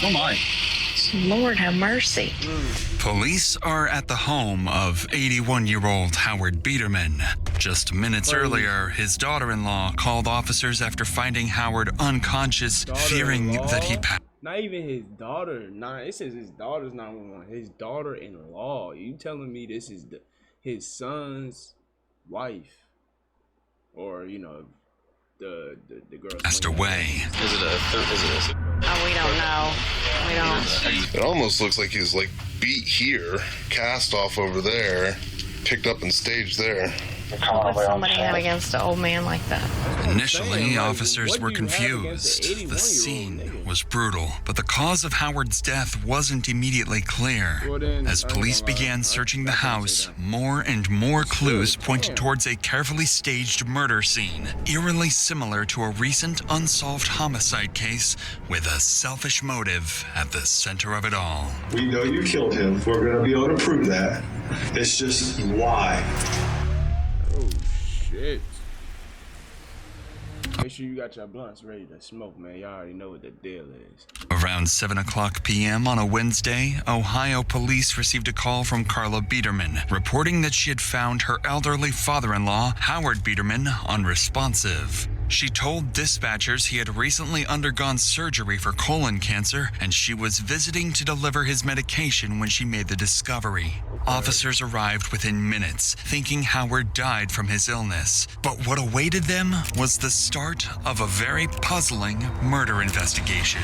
Oh my. Lord have mercy. Police are at the home of 81-year-old Howard Biederman. Just minutes earlier, his daughter-in-law called officers after finding Howard unconscious, fearing that he passed. Not even his daughter. Nah, it says his daughter's 911. His daughter-in-law. You telling me this is his son's wife, or you know, the girl Passed away. Is it a Oh, we don't know. We don't. It almost looks like he's like beat here, cast off over there, picked up and staged there. What's somebody have against an old man like that? Initially, officers were confused. The scene was brutal, but the cause of Howard's death wasn't immediately clear. As police began searching the house, more and more clues pointed towards a carefully staged murder scene, eerily similar to a recent unsolved homicide case with a selfish motive at the center of it all. We know you killed him. We're going to be able to prove that. It's just why. Oh shit. Make sure you got your blunts ready to smoke, man. Y'all already know what the deal is. Around 7 o'clock p.m. on a Wednesday, Ohio police received a call from Carla Biederman, reporting that she had found her elderly father-in-law, Howard Biederman, unresponsive. She told dispatchers he had recently undergone surgery for colon cancer, and she was visiting to deliver his medication when she made the discovery. Officers arrived within minutes, thinking Howard died from his illness. But what awaited them was the start of a very puzzling murder investigation.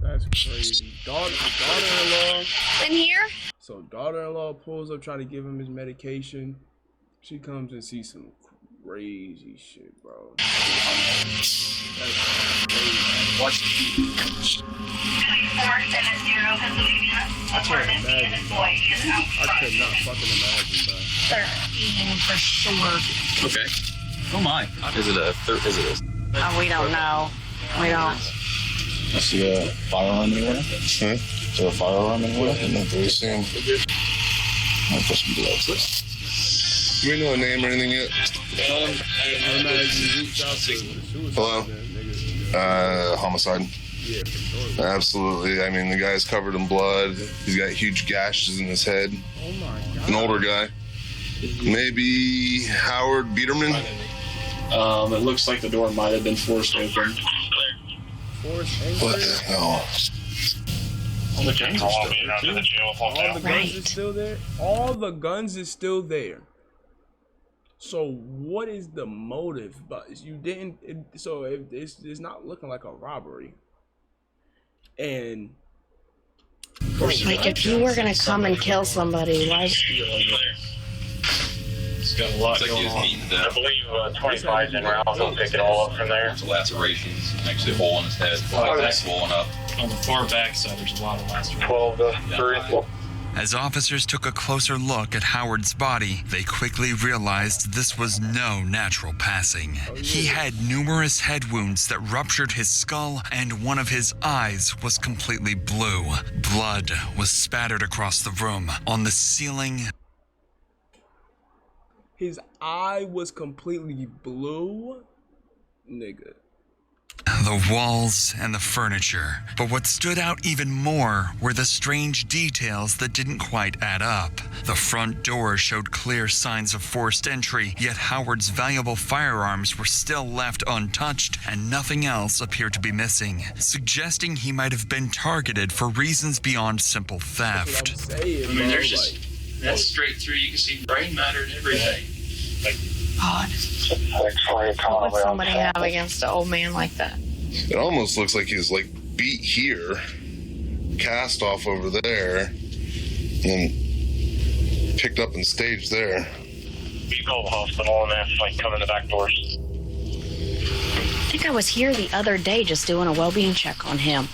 That's crazy. Daughter-in-law. In here? So daughter-in-law pulls up trying to give him his medication. She comes and sees some crazy shit, bro. I can't imagine, bro. I could not fucking imagine, bro. 13 for sure. Okay. Oh my. Is it a Oh, we don't know. We don't. I see a firearm anywhere? Is there a firearm anywhere? Not very soon. I'll put some gloves. Do we know a name or anything yet? I imagine you reached out to the suicide. Hello? Homicide. Yeah, for sure. Absolutely. I mean, the guy's covered in blood. He's got huge gashes in his head. Oh my god. An older guy. Maybe Howard Biederman? It looks like the door might have been forced open. What the hell? All the guns are All the guns is still there? All the guns is still there. So what is the motive? But you didn't. So if it's not looking like a robbery. And Like, if you were gonna come and kill somebody, why? It's got a lot going on. I believe 25's in rounds. I'll pick it all up from there. lacerations, actually a hole in his head, like swollen up. On the far back side, there's a lot of lacerations. 12 to 3. As officers took a closer look at Howard's body, they quickly realized this was no natural passing. He had numerous head wounds that ruptured his skull, and one of his eyes was completely blue. Blood was spattered across the room, on the ceiling. his eye was completely blue, nigga. The walls and the furniture. But what stood out even more were the strange details that didn't quite add up. The front door showed clear signs of forced entry, yet Howard's valuable firearms were still left untouched, and nothing else appeared to be missing, suggesting he might have been targeted for reasons beyond simple theft. I mean, there's just, that's straight through. You can see brain matter and everything. God. What would somebody have against an old man like that? It almost looks like he's like beat here, cast off over there, and then picked up and staged there. You call the hospital and that's like come in the back doors. I think I was here the other day just doing a well-being check on him.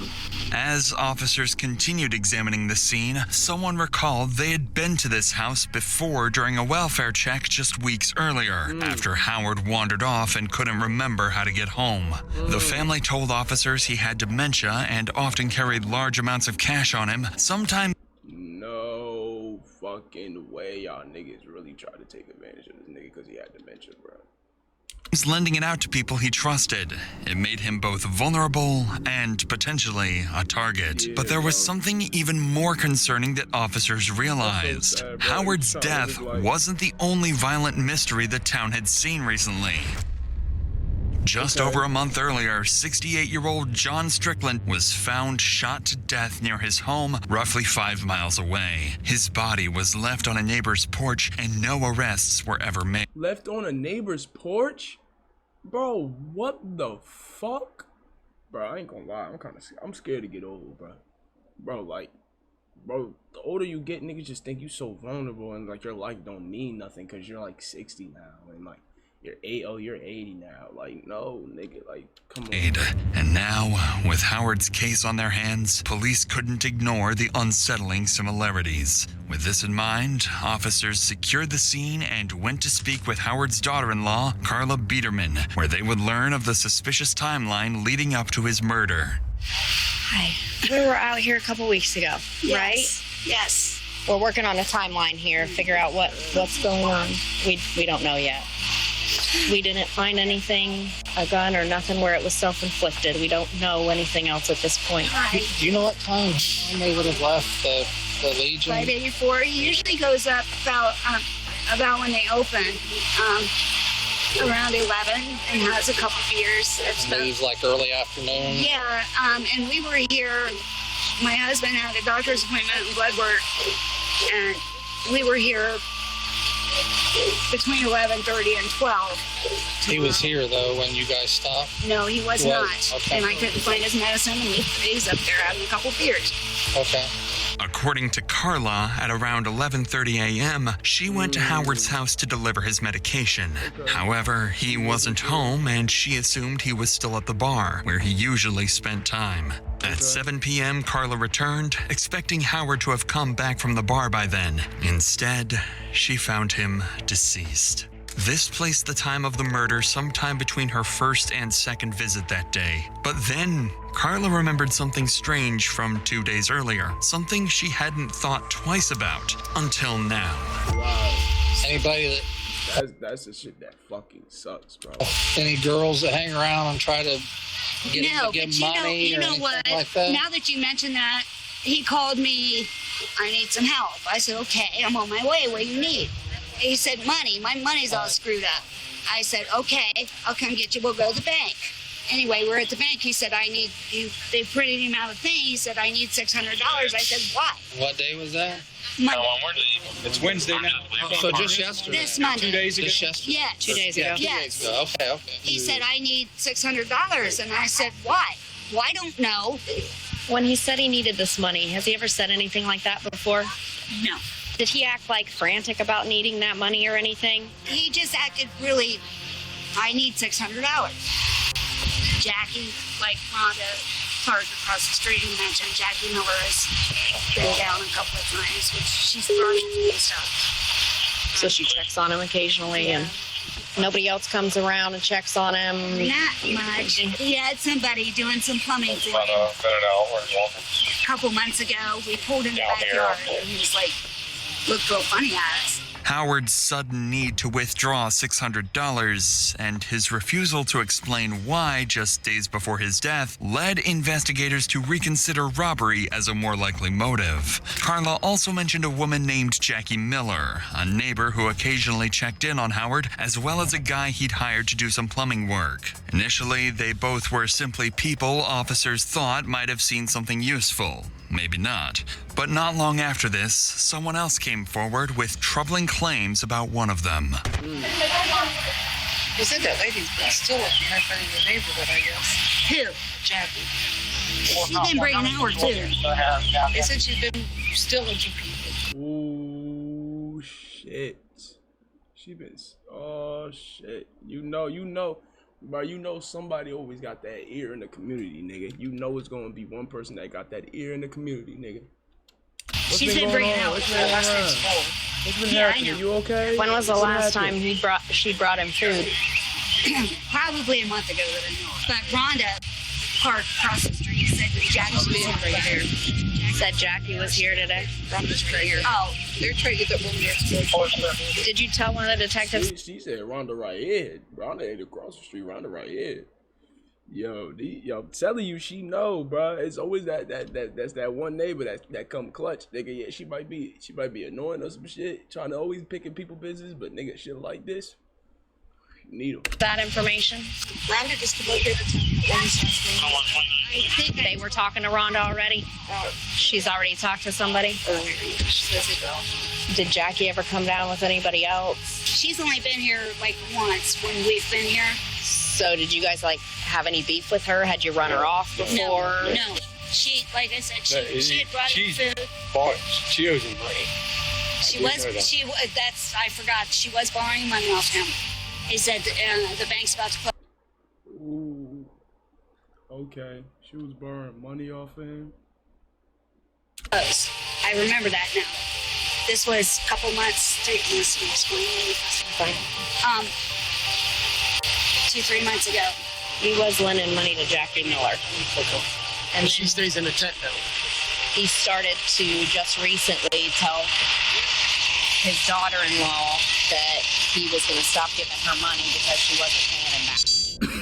As officers continued examining the scene, someone recalled they had been to this house before during a welfare check just weeks earlier, after Howard wandered off and couldn't remember how to get home. The family told officers he had dementia and often carried large amounts of cash on him, sometimes. No fucking way y'all niggas really tried to take advantage of this nigga because he had dementia, bro. was lending it out to people he trusted. It made him both vulnerable and potentially a target. But there was something even more concerning that officers realized. Howard's death wasn't the only violent mystery the town had seen recently. Just over a month earlier, 68-year-old John Strickland was found shot to death near his home, roughly 5 miles away. His body was left on a neighbor's porch, and no arrests were ever made. Left on a neighbor's porch? Bro, what the fuck? Bro, I ain't gonna lie, I'm scared to get old, bro. Bro, the older you get, niggas just think you so vulnerable and like your life don't mean nothing because you're like 60 now and like you're 80 now. Like, no, nigga, like, come on. And now, with Howard's case on their hands, police couldn't ignore the unsettling similarities. With this in mind, officers secured the scene and went to speak with Howard's daughter-in-law, Carla Biederman, where they would learn of the suspicious timeline leading up to his murder. Hi. We were out here a couple weeks ago, right? Yes. We're working on a timeline here, figure out what's going on. We don't know yet. We didn't find anything, a gun or nothing where it was self-inflicted. We don't know anything else at this point. Right. Do you know what time they would have left the Legion? Friday before. He usually goes up about when they open, around 11, and has a couple beers. Leaves like early afternoon? Yeah, and we were here. My husband had a doctor's appointment and blood work, and we were here between 11:30 and 12. He was here, though, when you guys stopped? No, he was not. Okay. And I couldn't find his medicine, and he's up there having a couple beers. Okay. According to Carla, at around 11:30 a.m., she went to Howard's house to deliver his medication. However, he wasn't home, and she assumed he was still at the bar, where he usually spent time. At 7 p.m., Carla returned, expecting Howard to have come back from the bar by then. Instead, she found him deceased. This placed the time of the murder sometime between her first and second visit that day. But then, Carla remembered something strange from 2 days earlier. Something she hadn't thought twice about until now. Wow. Anybody That's the shit that fucking sucks, bro. any girls that hang around and try to get him to No, give but money you or know anything what? like that? Now that you mention that, he called me, I need some help. I said, okay, I'm on my way. What do you need? He said, money. My money's all screwed up. I said, okay, I'll come get you. We'll go to the bank. Anyway, we're at the bank. He said, I need you. They printed him out a thing. He said, I need $600. I said, why? What day was that? Monday. It's Wednesday now. So just yesterday. This Monday. 2 days ago? Just yesterday? Yes. 2 days ago. Yeah, 2 Yes. days ago. Okay. He said, I need $600. And I said, why? Well, I don't know. When he said he needed this money, has he ever said anything like that before? No. Did he act like frantic about needing that money or anything? He just acted really, I need $600. Jackie, like Rhonda Clark across the street, who mentioned Jackie Miller has been down a couple of times, which she's throwing and stuff. So she checks on him occasionally, and nobody else comes around and checks on him. Not much. He had somebody doing some plumbing for him. A couple months ago, we pulled in the backyard, and he was like, looked real funny at us. Howard's sudden need to withdraw $600 and his refusal to explain why just days before his death led investigators to reconsider robbery as a more likely motive. Carla also mentioned a woman named Jackie Miller, a neighbor who occasionally checked in on Howard, as well as a guy he'd hired to do some plumbing work. Initially, they both were simply people officers thought might have seen something useful. Maybe not. But not long after this, someone else came forward with troubling claims about one of them. You said that lady's been still in the neighborhood, I guess. Who? Jackie. She's been bringing Howard, too. They said she's been stealing from people. Ooh, shit. She been, oh, shit. You know. But you know somebody always got that ear in the community, nigga. You know it's gonna be one person that got that ear in the community, nigga. She's been bringing out. What's been happening? You okay? When was the last time she brought him food? Probably a month ago that I know of. But Rhonda Park across the street said that Jackie's been right here. Said Jackie was here today. Rhonda's Traeger. Oh, They're Traeger that will be. Did you tell one of the detectives? She said Rhonda right here. Rhonda ain't across the street. Rhonda right here. Yo, I'm telling you, she know, bro. It's always that's that one neighbor that come clutch, nigga. Yeah, she might be annoying or some shit, trying to always picking people business, but nigga, shit like this, you need them. That information? Rhonda just about here to tell me. I think they were talking to Rhonda already. She's already talked to somebody. Did Jackie ever come down with anybody else? she's only been here like once when we've been here. So did you guys like have any beef with her? Had you run her off before? No. She, like I said, she had brought in food. She owes him money. I forgot. She was borrowing money off him. He said the bank's about to close. Ooh. Okay. She was borrowing money off of him. I remember that now. This was a couple months, 3 months ago. He was lending money to Jackie Miller. And she stays in the tent though. He started to just recently tell his daughter-in-law that he was going to stop giving her money because she wasn't paying him back.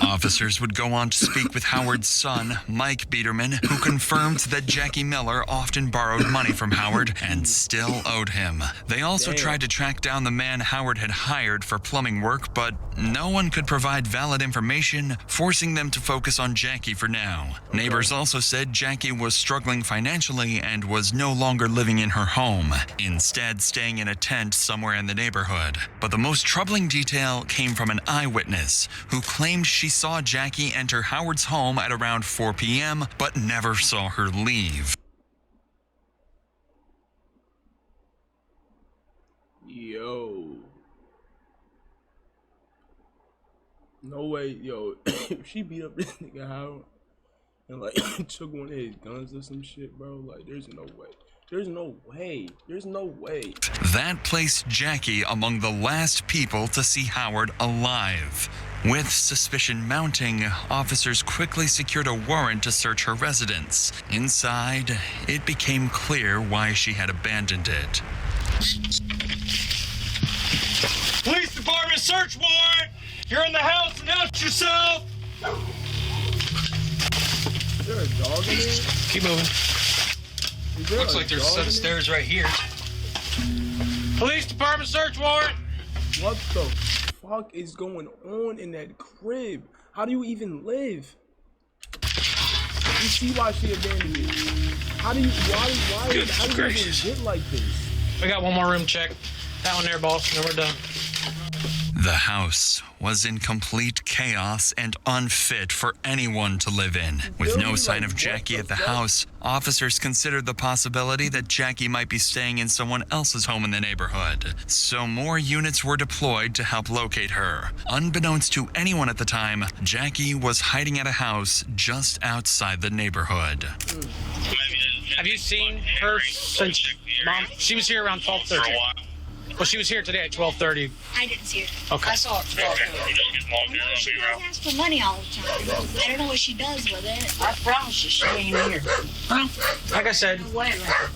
Officers would go on to speak with Howard's son, Mike Biederman, who confirmed that Jackie Miller often borrowed money from Howard and still owed him. They also tried to track down the man Howard had hired for plumbing work, but no one could provide valid information, forcing them to focus on Jackie for now. Neighbors also said Jackie was struggling financially and was no longer living in her home, instead staying in a tent somewhere in the neighborhood. But the most troubling detail came from an eyewitness who claimed she saw Jackie enter Howard's home at around 4 p.m., but never saw her leave. Yo. No way, yo. If she beat up this nigga Howard and like took one of his guns or some shit, bro, like there's no way. There's no way. There's no way. That placed Jackie among the last people to see Howard alive. With suspicion mounting, officers quickly secured a warrant to search her residence. Inside, it became clear why she had abandoned it. Police department search warrant! You're in the house, announce yourself! Is there a dog in here? Keep moving. Looks like there's a set of stairs right here. Police department search warrant! What the fuck is going on in that crib? How do you even live? You see why she abandoned you. How do you even get like this? We got one more room check. That one there, boss, and then we're done. The house was in complete chaos and unfit for anyone to live in. With no sign of Jackie at the house, officers considered the possibility that Jackie might be staying in someone else's home in the neighborhood. So more units were deployed to help locate her. Unbeknownst to anyone at the time, Jackie was hiding at a house just outside the neighborhood. Have you seen her since Mom? She was here around 12:30. Well, she was here today at 12:30. I didn't see her. Okay. I saw her at 12:30. She does ask for money all the time. I don't know what she does with it. I promise you, she ain't here. Well, like I said, Wait a minute.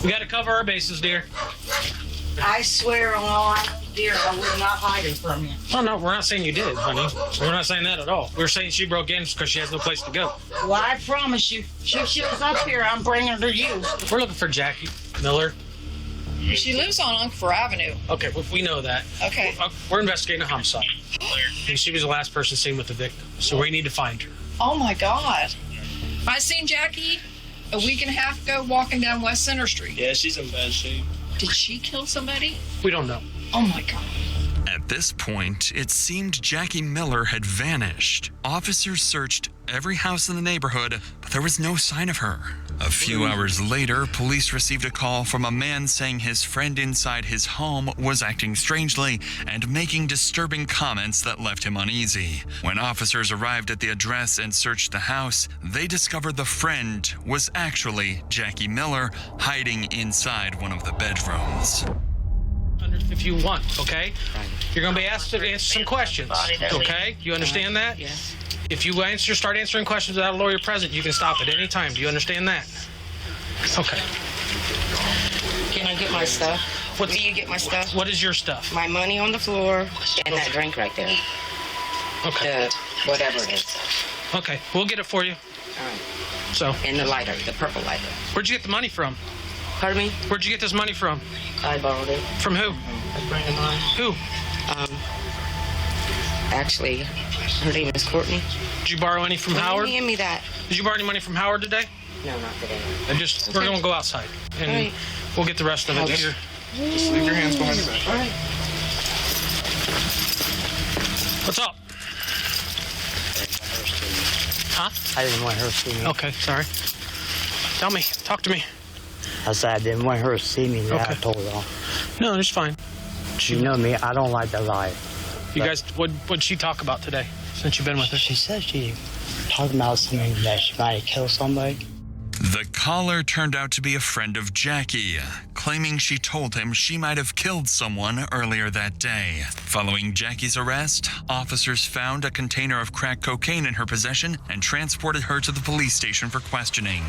we got to cover our bases, dear. I swear on all I know, dear, I would not hide it from you. Oh, no, we're not saying you did, honey. We're not saying that at all. We're saying she broke in because she has no place to go. Well, I promise you, she shows up here, I'm bringing her to you. We're looking for Jackie Miller. She lives on Uncfor Avenue. Okay, well, we know that. Okay. We're investigating a homicide. And she was the last person seen with the victim, so we need to find her. Oh my God. I seen Jackie a week and a half ago walking down West Center Street. Yeah, she's in bad shape. Did she kill somebody? We don't know. Oh my God. At this point, it seemed Jackie Miller had vanished. Officers searched every house in the neighborhood, but there was no sign of her. A few hours later, police received a call from a man saying his friend inside his home was acting strangely and making disturbing comments that left him uneasy. When officers arrived at the address and searched the house, they discovered the friend was actually Jackie Miller, hiding inside one of the bedrooms. If you want, okay? You're going to be asked to answer some questions, okay? You understand that? Yes. If you start answering questions without a lawyer present, you can stop at any time. Do you understand that? Okay. Can I get my stuff? What's, Will you get my stuff? What is your stuff? My money on the floor and that drink right there. Okay. Whatever it is. Okay, we'll get it for you. All right. So. And the lighter, the purple lighter. Where'd you get the money from? Pardon me? Where'd you get this money from? I borrowed it. From who? A friend of mine. Who? Actually, her name is Courtney. Did you borrow any from Howard? Hand me that. Did you borrow any money from Howard today? No, not today. And we're gonna go outside, and we'll get the rest of it here. Just leave your hands behind your back. All right. What's up? Huh? I didn't want her to see me. Okay, sorry. Tell me. Talk to me. I said I didn't want her to see me. Okay. I told her. No, it's fine. You know me. I don't like to lie. You guys, what'd she talk about today since you've been with her? She said she talked about something that she might have killed somebody. The caller turned out to be a friend of Jackie, claiming she told him she might have killed someone earlier that day. Following Jackie's arrest, officers found a container of crack cocaine in her possession and transported her to the police station for questioning.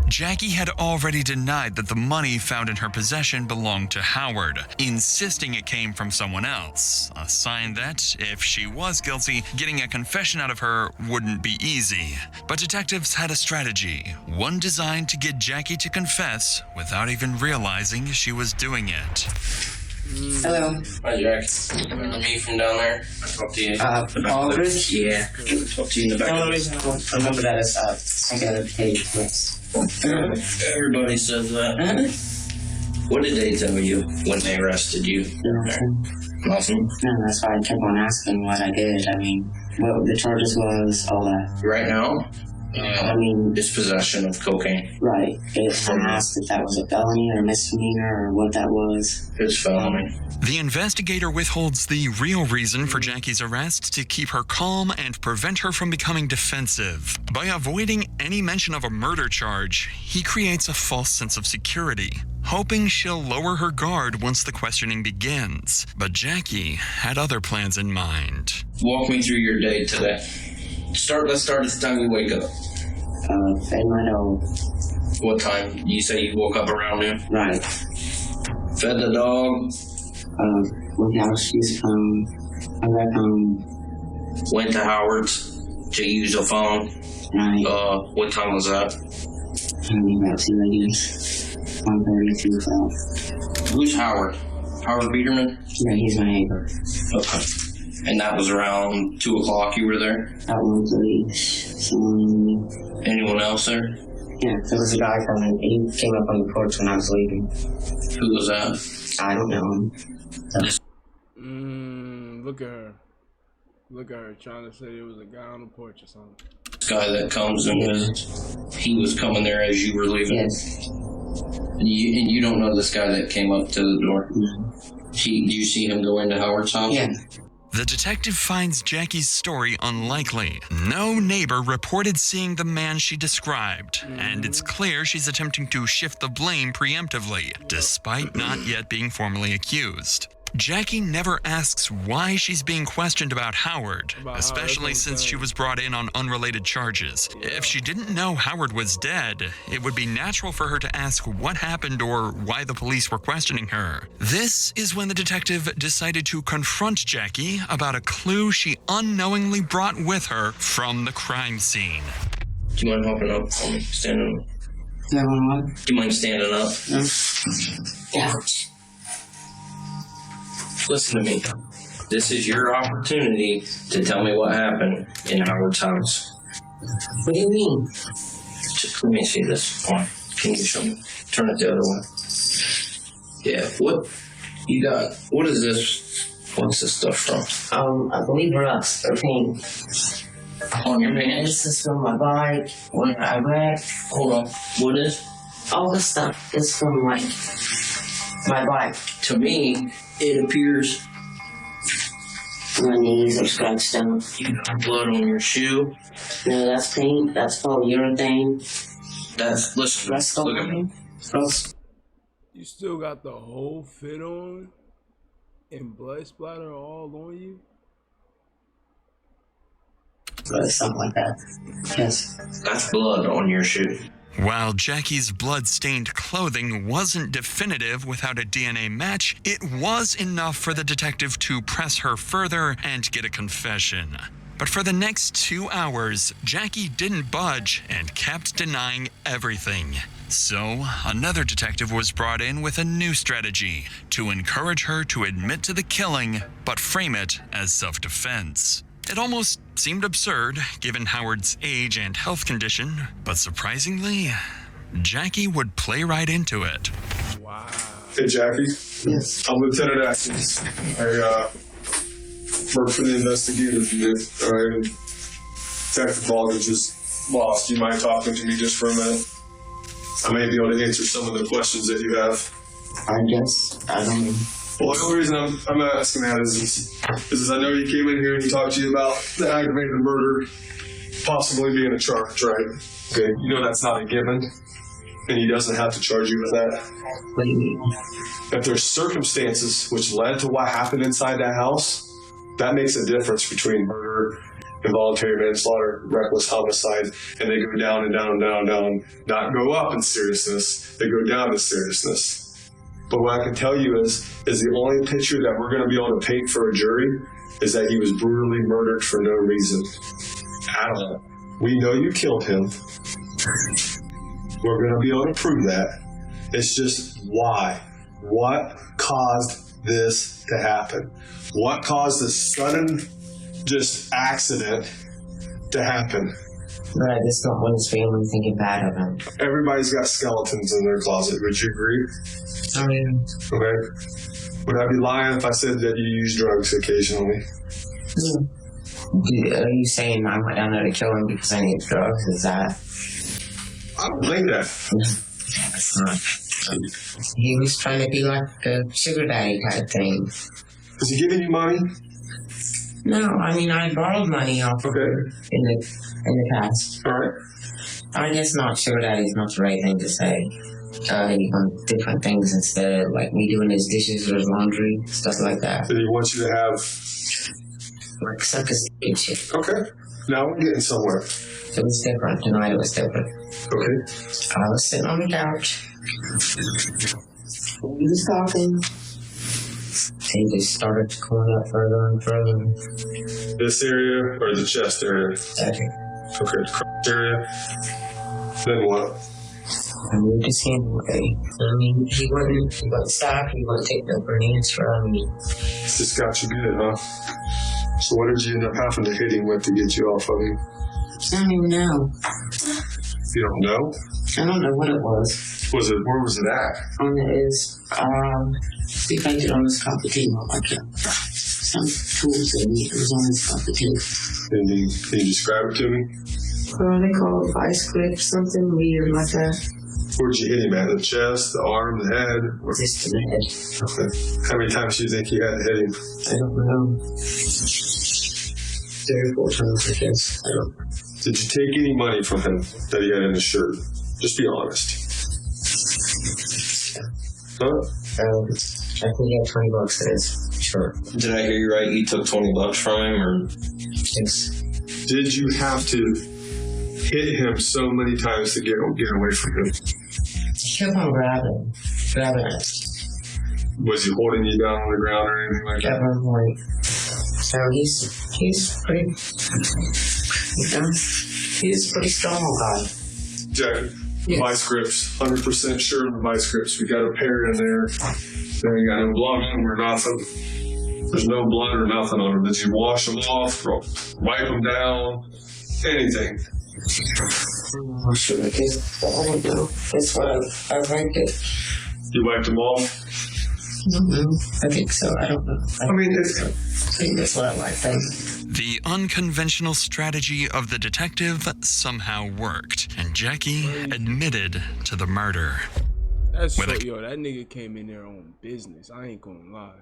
Jackie had already denied that the money found in her possession belonged to Howard, insisting it came from someone else, a sign that, if she was guilty, getting a confession out of her wouldn't be easy. But detectives had a strategy, one designed to get Jackie to confess without even realizing she was doing it. Hello. Hi, Jack. Remember me from down there? I talked to you. Aldridge? Yeah. I talked to you in the back. The only reason I remember that is I got a pay twice. Everybody says that. What did they tell you when they arrested you? Nothing? No, that's why I kept on asking what I did. I mean, what the charges was, all that. Right now? I mean, dispossession of cocaine. Right. If I asked if that was a felony or misdemeanor or what that was. It's felony. The investigator withholds the real reason for Jackie's arrest to keep her calm and prevent her from becoming defensive. By avoiding any mention of a murder charge, he creates a false sense of security, hoping she'll lower her guard once the questioning begins. But Jackie had other plans in mind. Walk me through your day today. Let's start at the time you wake up. Fed my dog. What time? You say you woke up around noon? Right. Fed the dog? Went out, she's I got went to Howard's to use a phone. Right. What time was that? I mean, about 2 a.m. 1:30 to 2:00. Who's Howard? Howard Biederman? Yeah, he's my neighbor. Okay. And that was around 2 o'clock you were there? At 1:30. Anyone else there? Yeah, there was a guy he came up on the porch when I was leaving. Who was that? I don't know him. Look at her. Look at her trying to say there was a guy on the porch or something. This guy that comes and visits, he was coming there as you were leaving? Yes. And you don't know this guy that came up to the door? No. Do you see him go into Howard's house? Yeah. The detective finds Jackie's story unlikely. No neighbor reported seeing the man she described, and it's clear she's attempting to shift the blame preemptively, despite not yet being formally accused. Jackie never asks why she's being questioned about Howard, especially since she was brought in on unrelated charges. If she didn't know Howard was dead, it would be natural for her to ask what happened or why the police were questioning her. This is when the detective decided to confront Jackie about a clue she unknowingly brought with her from the crime scene. Do you mind hopping up for me? Standing up? Do you mind standing up? No. Yeah. Listen to me. This is your opportunity to tell me what happened in Howard's house. What do you mean? Just let me see this. Come on. Can you show me? Turn it the other way. Yeah. What you got? What is this? What's this stuff from? I believe rocks or paint. On your pants? This is from my bike. When I wrecked. Hold on. What is? All this stuff is from my bike. To me, it appears my knees are scratched out. You got blood on your shoe. No, that's paint. That's polyurethane. Listen, look at me. You still got the whole fit on and blood splatter all on you? something like that. Yes. That's blood on your shoe. While Jackie's blood-stained clothing wasn't definitive without a DNA match, it was enough for the detective to press her further and get a confession. But for the next 2 hours, Jackie didn't budge and kept denying everything. So, another detective was brought in with a new strategy to encourage her to admit to the killing, but frame it as self-defense. It almost seemed absurd, given Howard's age and health condition, but surprisingly, Jackie would play right into it. Wow. Hey, Jackie. Yes. I'm Lieutenant Atkins. I work for the investigators unit. And Detective Baldridge is lost. You mind talking to me just for a minute? I may be able to answer some of the questions that you have. I guess. I don't know. Well, the only reason I'm asking that is I know you came in here and he talked to you about the aggravated murder possibly being a charge, right? Okay, you know that's not a given, and he doesn't have to charge you with that. What do you mean? If there's circumstances which led to what happened inside that house, that makes a difference between murder, involuntary manslaughter, reckless homicide, and they go down and down and down and down, not go up in seriousness, they go down in seriousness. But what I can tell you is the only picture that we're going to be able to paint for a jury is that he was brutally murdered for no reason at all. We know you killed him. We're going to be able to prove that. It's just why? What caused this to happen? What caused this sudden just accident to happen? But I just don't want his family thinking bad of him. Everybody's got skeletons in their closet. Would you agree? I mean, okay. Would I be lying if I said that you use drugs occasionally? Are you saying I went down there to kill him because I need drugs? Is that? I don't think that. It's not. He was trying to be like a sugar daddy type thing. Was he giving you money? No, I mean I borrowed money off of her in the past. All right. I guess not. Sugar daddy is not the right thing to say. He wants different things instead, like me doing his dishes or his laundry, stuff like that. So he wants you to have like suck his dick and shit. Okay. Now we're getting somewhere. It was different. Tonight it was different. Okay. I was sitting on the couch. He was talking. He just started to come up further and further. This area or the chest area? Okay. Okay, the crotch area. Then what? I moved his hand away. I mean, he wouldn't stop. He wouldn't take no for an answer on me. This got you good, huh? So what did you end up having to hit him with to get you off of him? I don't even know. You don't know? I don't know what it was. Where was it at? On his, he painted it on his coffee table, like some tools that it was on his coffee table. Can you describe it to me? They call it vice grip, something weird like that. Where'd you hit him at? The chest, the arm, the head? Just in the head. Okay. How many times do you think you had to hit him? I don't know. 3 or 4 times, I guess. I don't know. Did you take any money from him that he had in his shirt? Just be honest. Huh? I think he had $20 in his shirt. Did I hear you right? You took $20 from him, or? Yes. Did you have to hit him so many times to get away from him? He kept on grabbing it. Was he holding you down on the ground or anything like that? At one point. So he's pretty, he's a pretty strong guy. Jack, yes. Vice grips, 100% sure of the vice grips. We got a pair in there. There you got no blood on them or nothing. There's no blood or nothing on them. Did you wash them off, wipe them down, anything? I'm sure I did. I don't know. That's what I wiped it. You wiped them off? I think so. I don't know. I think that's what I wiped them. The unconventional strategy of the detective somehow worked, and Jackie admitted to the murder. That's so, yo, that nigga came in there on business. I ain't gonna lie.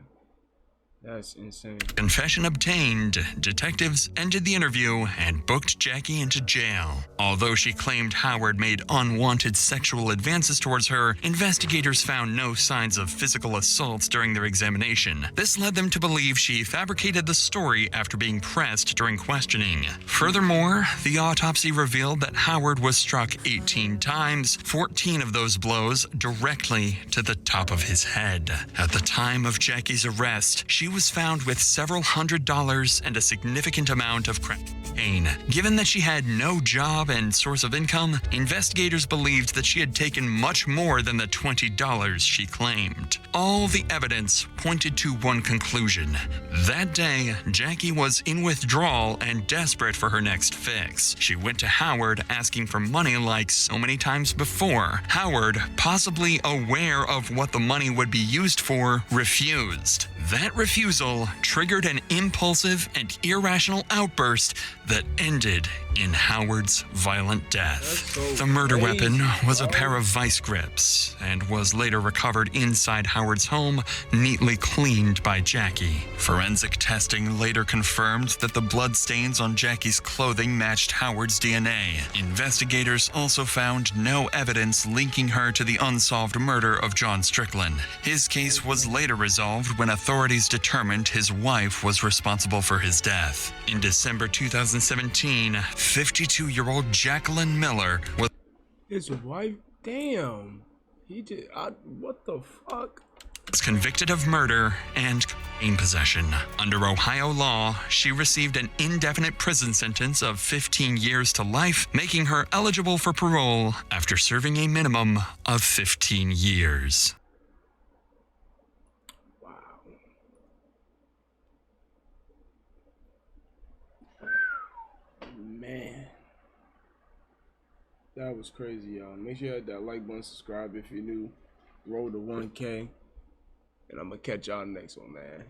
That's insane. Confession obtained, detectives ended the interview and booked Jackie into jail. Although she claimed Howard made unwanted sexual advances towards her, investigators found no signs of physical assaults during their examination. This led them to believe she fabricated the story after being pressed during questioning. Furthermore, the autopsy revealed that Howard was struck 18 times, 14 of those blows directly to the top of his head. At the time of Jackie's arrest, she was found with several $100s and a significant amount of cocaine. Given that she had no job and source of income, investigators believed that she had taken much more than the $20 she claimed. All the evidence pointed to one conclusion. That day, Jackie was in withdrawal and desperate for her next fix. She went to Howard asking for money like so many times before. Howard, possibly aware of what the money would be used for, refused. That refusal triggered an impulsive and irrational outburst that ended in Howard's violent death. The murder weapon was a pair of vice grips and was later recovered inside Howard's home, neatly cleaned by Jackie. Forensic testing later confirmed that the bloodstains on Jackie's clothing matched Howard's DNA. Investigators also found no evidence linking her to the unsolved murder of John Strickland. His case was later resolved when authorities determined his wife was responsible for his death. In December 2017, 52-year-old Jacqueline Miller was His wife? Damn. What the fuck? convicted of murder and cocaine possession. Under Ohio law, she received an indefinite prison sentence of 15 years to life, making her eligible for parole after serving a minimum of 15 years. Man, that was crazy, y'all. Make sure you hit that like button, subscribe if you're new. Roll to 1K, and I'm gonna catch y'all next one, man.